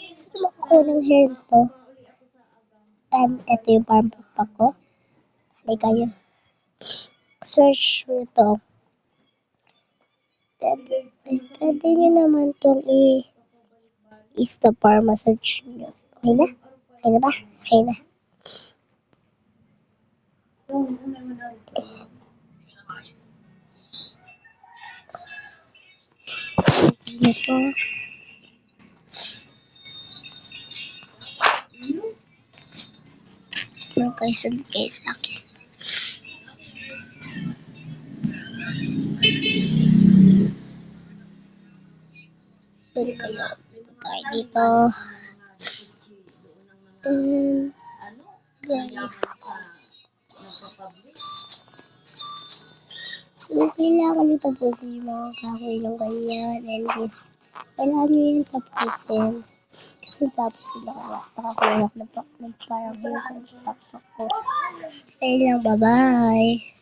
Gusto mo makukuha ng hair to? And ito yung parang pakpak ko. Halika kayo. Search mo ito. Pwede nyo naman itong i-stop para ma-search nyo. Okay na? Okay na ba? Okay na. Ito. Sunod kayo sa akin. Sunod kayo. Tayo dito. And guys. So, kailangan nyo tapusin yung mga gagawin ng ganyan. And this, kailangan nyo yung tapusin. Kasi tapos ko nakakuha ng parang yung pakpak ko. Ayun lang, bye-bye.